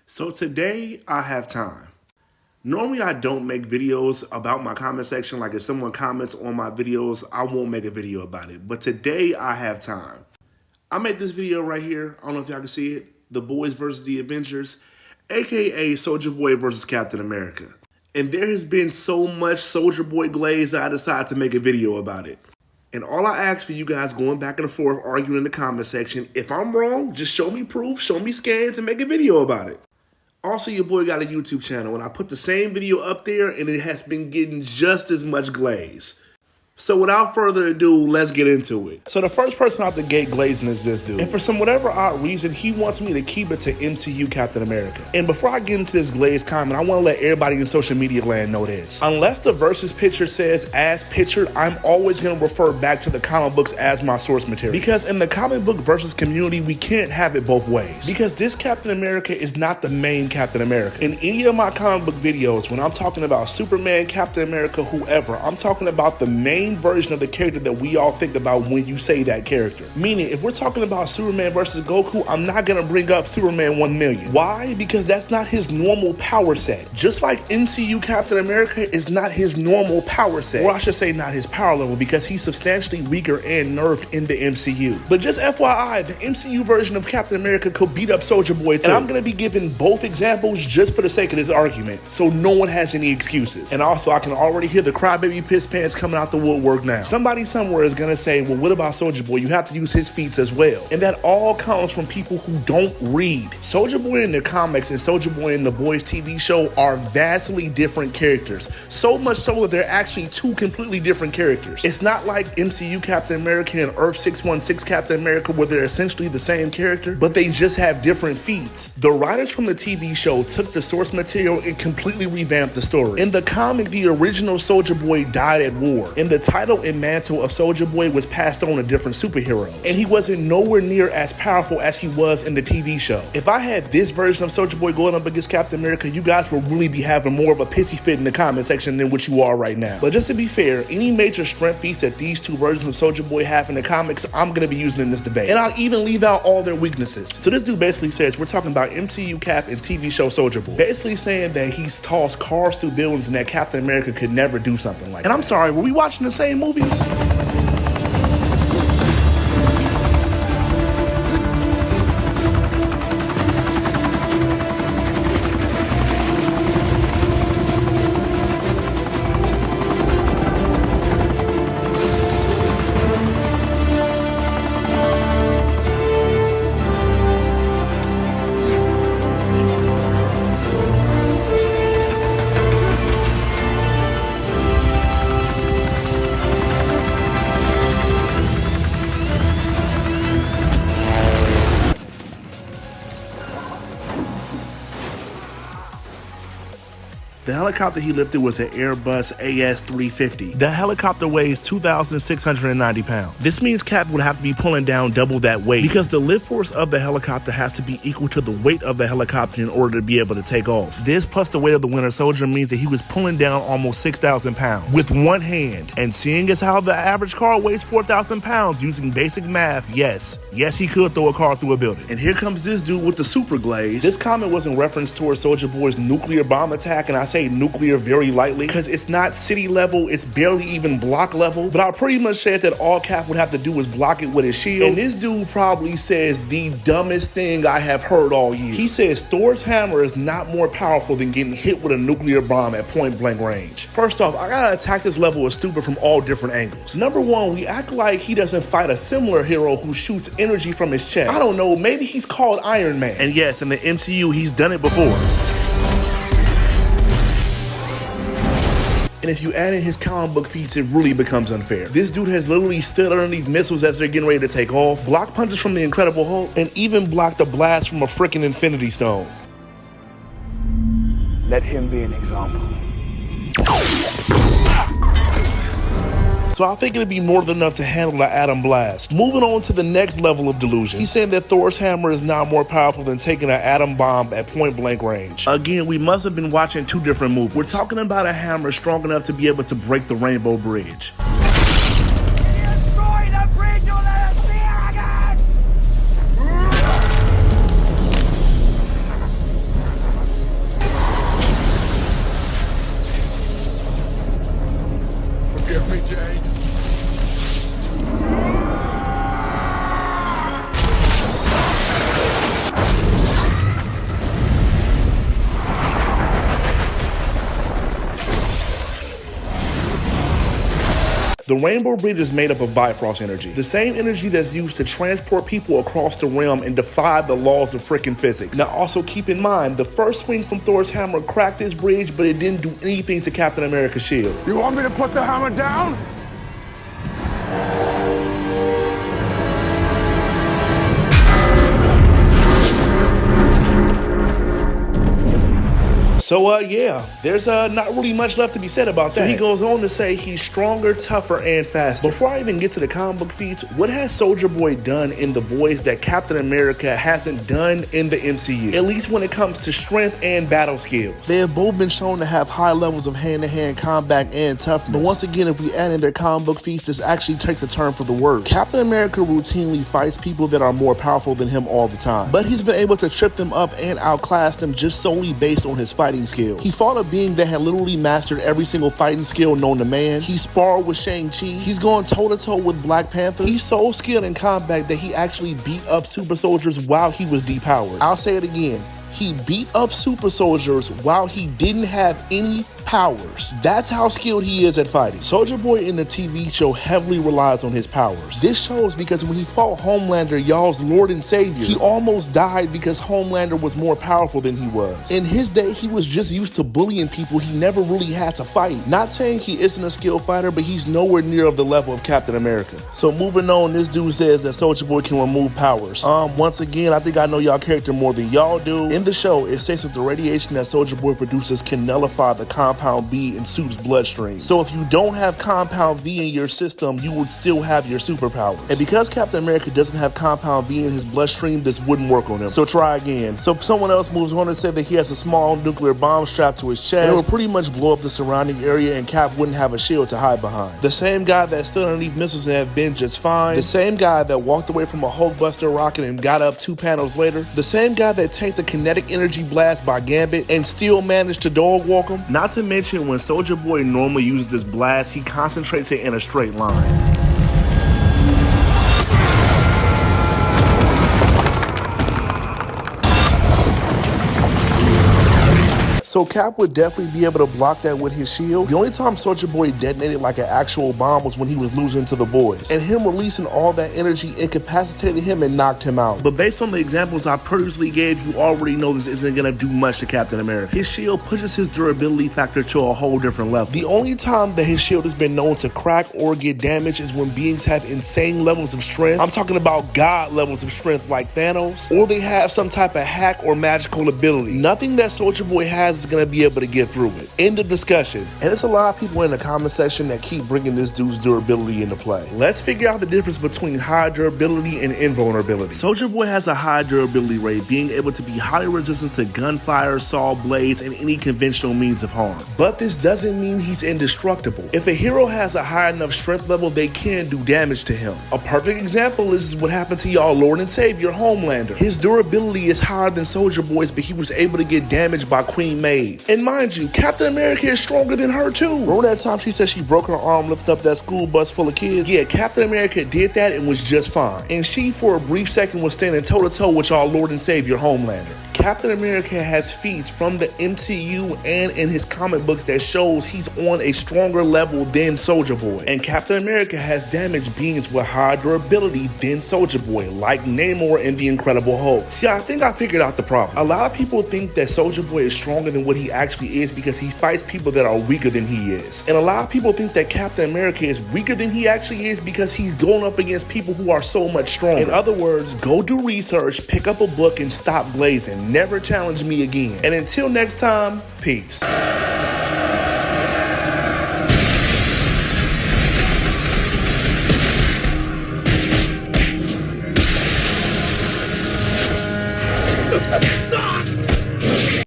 So today I have time. Normally I don't make videos about my comment section. Like if someone comments on my videos, I won't make a video about it. But today I have time. I made this video right here. I don't know if y'all can see it. The Boys versus the Avengers, aka Soulja Boy versus Captain America. And there has been so much Soulja Boy glaze that I decided to make a video about it. And all I ask for you guys going back and forth arguing in the comment section, if I'm wrong, just show me proof, show me scans, and make a video about it. Also, your boy got a YouTube channel, and I put the same video up there, and it has been getting just as much glaze. So without further ado, let's get into it. So the first person out the gate glazing is this dude. And for some whatever odd reason, he wants me to keep it to MCU Captain America. And before I get into this glaze comment, I want to let everybody in social media land know this. Unless the versus picture says as pictured, I'm always going to refer back to the comic books as my source material. Because in the comic book versus community, we can't have it both ways. Because this Captain America is not the main Captain America. In any of my comic book videos, when I'm talking about Superman, Captain America, whoever, I'm talking about the main version of the character that we all think about when you say that character. Meaning, if we're talking about Superman versus Goku, I'm not gonna bring up Superman 1 million. Why? Because that's not his normal power set. Just like MCU Captain America is not his normal power set. Or I should say not his power level, because he's substantially weaker and nerfed in the MCU. But just FYI, the MCU version of Captain America could beat up Soulja Boy too. And I'm gonna be giving both examples just for the sake of this argument, so no one has any excuses. And also, I can already hear the crybaby piss pants coming out the woodwork now. Somebody somewhere is gonna say, well, what about Soulja Boy? You have to use his feats as well. And that all comes from people who don't read. Soulja Boy in the comics and Soulja Boy in the Boys TV show are vastly different characters. So much so that they're actually two completely different characters. It's not like MCU Captain America and Earth 616 Captain America where they're essentially the same character, but they just have different feats. The writers from the TV show took the source material and completely revamped the story. In the comic, the original Soulja Boy died at war. In the title and mantle of Soulja Boy was passed on to different superheroes, and he wasn't nowhere near as powerful as he was in the TV show. If I had this version of Soulja Boy going up against Captain America, you guys would really be having more of a pissy fit in the comment section than what you are right now. But just to be fair, any major strength feats that these two versions of Soulja Boy have in the comics, I'm gonna be using in this debate. And I'll even leave out all their weaknesses. So this dude basically says we're talking about MCU Cap and TV show Soulja Boy. Basically saying that he's tossed cars through buildings and that Captain America could never do something like that. And I'm sorry, were we watching the same movies? The helicopter he lifted was an Airbus AS-350. The helicopter weighs 2,690 pounds. This means Cap would have to be pulling down double that weight because the lift force of the helicopter has to be equal to the weight of the helicopter in order to be able to take off. This plus the weight of the Winter Soldier means that he was pulling down almost 6,000 pounds with one hand. And seeing as how the average car weighs 4,000 pounds using basic math, yes, he could throw a car through a building. And here comes this dude with the super glaze. This comment was in reference towards Soulja Boy's nuclear bomb attack, and I say nuclear very lightly because it's not city level, it's barely even block level, but I pretty much said that all Cap would have to do was block it with his shield. And this dude probably says the dumbest thing I have heard all year. He says Thor's hammer is not more powerful than getting hit with a nuclear bomb at point blank range. First off, I gotta attack this level of stupid from all different angles. Number one, we act like he doesn't fight a similar hero who shoots energy from his chest. I don't know, maybe he's called Iron Man. And yes, in the MCU, he's done it before. And if you add in his comic book feats, it really becomes unfair. This dude has literally stood underneath missiles as they're getting ready to take off, blocked punches from the Incredible Hulk, and even blocked a blast from a freaking Infinity Stone. Let him be an example. So I think it'd be more than enough to handle the Atom Blast. Moving on to the next level of delusion. He's saying that Thor's hammer is now more powerful than taking an atom bomb at point blank range. Again, we must have been watching two different movies. We're talking about a hammer strong enough to be able to break the Rainbow Bridge. Destroy the bridge, you'll let us see it again! The Rainbow Bridge is made up of Bifrost energy, the same energy that's used to transport people across the realm and defy the laws of frickin' physics. Now also keep in mind, the first swing from Thor's hammer cracked this bridge, but it didn't do anything to Captain America's shield. You want me to put the hammer down? So, yeah, there's not really much left to be said about that. So he goes on to say he's stronger, tougher, and faster. Before I even get to the comic book feats, what has Soldier Boy done in The Boys that Captain America hasn't done in the MCU? At least when it comes to strength and battle skills. They have both been shown to have high levels of hand-to-hand combat and toughness. But once again, if we add in their comic book feats, this actually takes a turn for the worse. Captain America routinely fights people that are more powerful than him all the time. But he's been able to trip them up and outclass them just solely based on his fighting skills. He fought a being that had literally mastered every single fighting skill known to man. He sparred with Shang-Chi. He's gone toe-to-toe with Black Panther. He's so skilled in combat that he actually beat up super soldiers while he was depowered. I'll say it again. He beat up super soldiers while he didn't have any powers. That's how skilled he is at fighting. Soldier Boy in the TV show heavily relies on his powers. This shows because when he fought Homelander, y'all's Lord and Savior, he almost died because Homelander was more powerful than he was. In his day, he was just used to bullying people he never really had to fight. Not saying he isn't a skilled fighter, but he's nowhere near of the level of Captain America. So moving on, this dude says that Soldier Boy can remove powers. Once again, I think I know y'all character more than y'all do. In the show, it states that the radiation that Soldier Boy produces can nullify the Compound V in Suit's bloodstream. So if you don't have Compound V in your system, you would still have your superpowers. And because Captain America doesn't have Compound V in his bloodstream, this wouldn't work on him. So try again. So someone else moves on and said that he has a small nuclear bomb strapped to his chest, and it would pretty much blow up the surrounding area and Cap wouldn't have a shield to hide behind. The same guy that stood underneath missiles and have been just fine. The same guy that walked away from a Hulkbuster rocket and got up 2 panels later. The same guy that tanked the kinetic energy blast by Gambit and still managed to dog walk him. Not to mention when Soldier Boy normally uses this blast, he concentrates it in a straight line. So Cap would definitely be able to block that with his shield. The only time Soldier Boy detonated like an actual bomb was when he was losing to the boys. And him releasing all that energy incapacitated him and knocked him out. But based on the examples I previously gave, you already know this isn't gonna do much to Captain America. His shield pushes his durability factor to a whole different level. The only time that his shield has been known to crack or get damaged is when beings have insane levels of strength. I'm talking about God levels of strength like Thanos, or they have some type of hack or magical ability. Nothing that Soldier Boy has is gonna be able to get through it. End of discussion. And there's a lot of people in the comment section that keep bringing this dude's durability into play. Let's figure out the difference between high durability and invulnerability. Soldier Boy has a high durability rate, being able to be highly resistant to gunfire, saw blades, and any conventional means of harm. But this doesn't mean he's indestructible. If a hero has a high enough strength level, they can do damage to him. A perfect example is what happened to y'all Lord and Savior Homelander. His durability is higher than Soldier Boy's, but he was able to get damaged by Queen Maeve. And mind you, Captain America is stronger than her too. Remember that time she said she broke her arm lifting up that school bus full of kids? Yeah, Captain America did that and was just fine. And she, for a brief second, was standing toe-to-toe with y'all Lord and Savior Homelander. Captain America has feats from the MCU and in his comic books that shows he's on a stronger level than Soldier Boy. And Captain America has damaged beings with higher durability than Soldier Boy, like Namor in The Incredible Hulk. See, I think I figured out the problem. A lot of people think that Soldier Boy is stronger than what he actually is because he fights people that are weaker than he is. And a lot of people think that Captain America is weaker than he actually is because he's going up against people who are so much stronger. In other words, go do research, pick up a book, and stop glazing. Never challenge me again. And until next time, peace.